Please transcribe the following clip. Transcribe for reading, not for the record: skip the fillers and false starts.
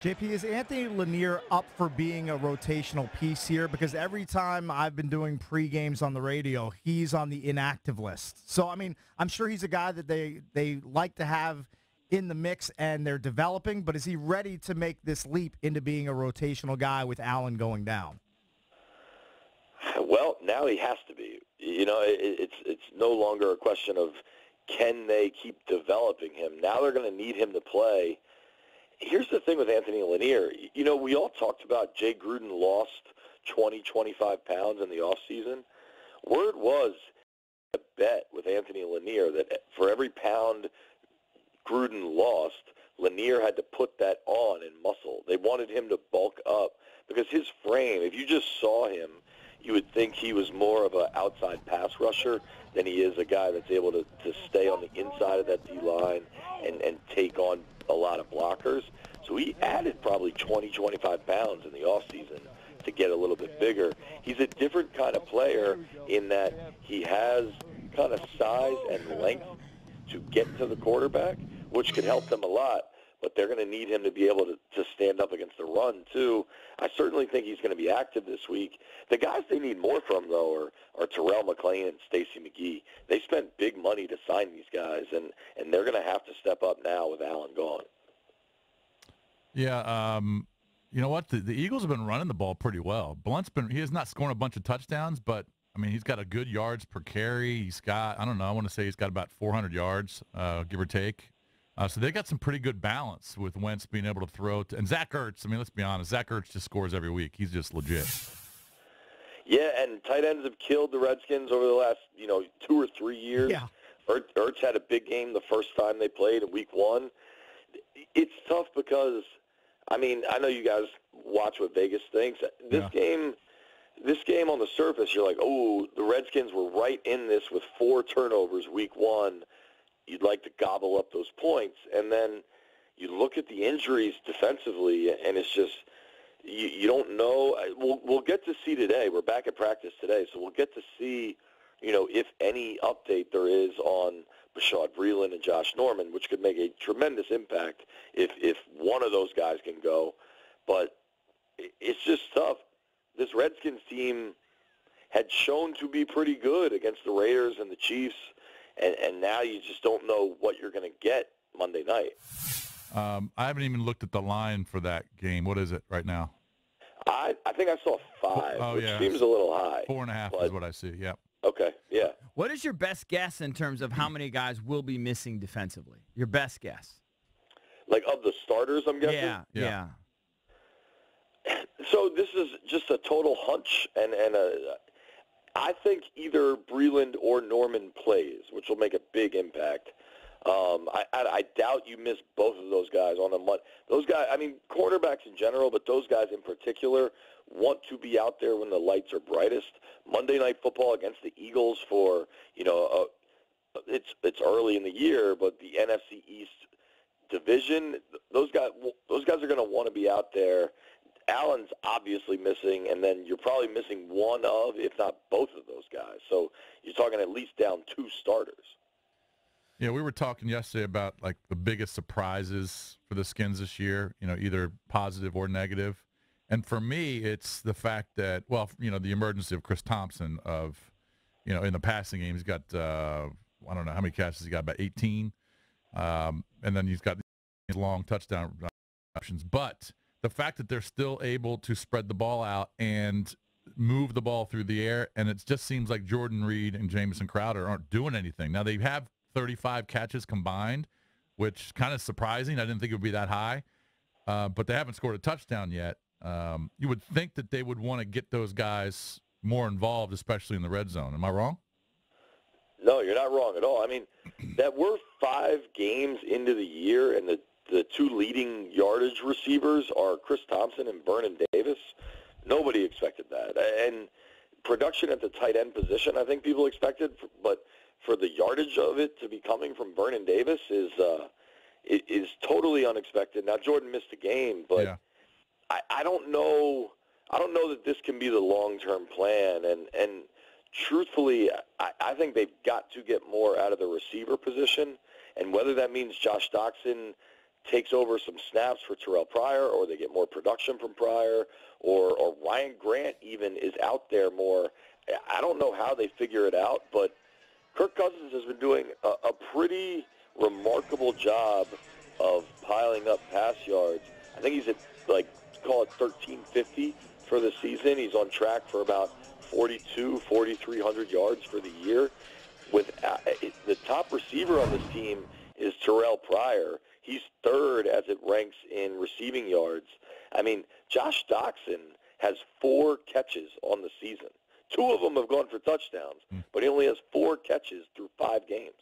JP, is Anthony Lanier up for being a rotational piece here? Because every time I've been doing pre-games on the radio, he's on the inactive list. So, I mean, I'm sure he's a guy that they like to have in the mix and they're developing, but is he ready to make this leap into being a rotational guy with Allen going down? Well, now he has to be. You know, it's no longer a question of can they keep developing him. Now they're going to need him to play. Here's the thing with Anthony Lanier. You know, we all talked about Jay Gruden lost 20, 25 pounds in the offseason. Word was a bet with Anthony Lanier that for every pound Gruden lost, Lanier had to put that on in muscle. They wanted him to bulk up because his frame, if you just saw him, you would think he was more of an outside pass rusher than he is a guy that's able to stay on the inside of that D-line and take on a lot of blockers. So he added probably 20, 25 pounds in the offseason to get a little bit bigger. He's a different kind of player in that he has kind of size and length to get to the quarterback, which could help them a lot. But they're going to need him to be able to stand up against the run, too. I certainly think he's going to be active this week. The guys they need more from, though, are Terrell McClain and Stacey McGee. They spent big money to sign these guys, and they're going to have to step up now with Allen gone. Yeah, you know what? The Eagles have been running the ball pretty well. He has not scored a bunch of touchdowns, but, I mean, he's got a good yards per carry. He's got, I don't know, I want to say he's got about 400 yards, give or take. So they got some pretty good balance with Wentz being able to throw. And Zach Ertz, I mean, let's be honest, Zach Ertz just scores every week. He's just legit. Yeah, and tight ends have killed the Redskins over the last, 2 or 3 years. Yeah. Ertz had a big game the first time they played in week 1. It's tough because, I mean, I know you guys watch what Vegas thinks. This game on the surface, you're like, oh, the Redskins were right in this with 4 turnovers week 1. You'd like to gobble up those points. And then you look at the injuries defensively, and it's just you don't know. We'll get to see today. We're back at practice today, so we'll get to see, if any update there is on Bashaud Breeland and Josh Norman, which could make a tremendous impact if one of those guys can go. But it's just tough. This Redskins team had shown to be pretty good against the Raiders and the Chiefs, and now you just don't know what you're going to get Monday night. I haven't even looked at the line for that game. What is it right now? I think I saw 5, which seems a little high. 4.5 is what I see, yeah. Okay, yeah. What is your best guess in terms of how many guys will be missing defensively? Your best guess? Like of the starters, I'm guessing? Yeah. So this is just a total hunch, and I think either Breeland or Norman plays, which will make a big impact. I doubt you miss both of those guys on a month. Those guys, I mean, cornerbacks in general, but those guys in particular want to be out there when the lights are brightest. Monday Night Football against the Eagles for, it's early in the year, but the NFC East division, those guys are going to want to be out there. Allen's obviously missing, and then you're probably missing one of, if not both of those guys. So you're talking at least down 2 starters. Yeah, we were talking yesterday about, like, the biggest surprises for the Skins this year, either positive or negative. And for me, it's the fact that, the emergence of Chris Thompson in the passing game. He's got, I don't know how many catches he got, about 18. And then he's got these long touchdown options. But the fact that they're still able to spread the ball out and move the ball through the air, and it just seems like Jordan Reed and Jamison Crowder aren't doing anything. Now, they have 35 catches combined, which kind of surprising. I didn't think it would be that high. But they haven't scored a touchdown yet. You would think that they would want to get those guys more involved, especially in the red zone. Am I wrong? No, you're not wrong at all. I mean, that we're 5 games into the year, and the 2 leading yardage receivers are Chris Thompson and Vernon Davis. Nobody expected that. And production at the tight end position, I think people expected, but for the yardage of it to be coming from Vernon Davis is totally unexpected. Now, Jordan missed a game, but yeah. I don't know that this can be the long-term plan. And truthfully, I think they've got to get more out of the receiver position. And whether that means Josh Doxson takes over some snaps for Terrell Pryor, or they get more production from Pryor, or Ryan Grant even is out there more. I don't know how they figure it out, but Kirk Cousins has been doing a pretty remarkable job of piling up pass yards. I think he's at, call it 1,350 for the season. He's on track for about 4,300 yards for the year. With the top receiver on this team is Terrell Pryor. He's third as it ranks in receiving yards. I mean, Josh Doxson has 4 catches on the season. 2 of them have gone for touchdowns, but he only has 4 catches through 5 games.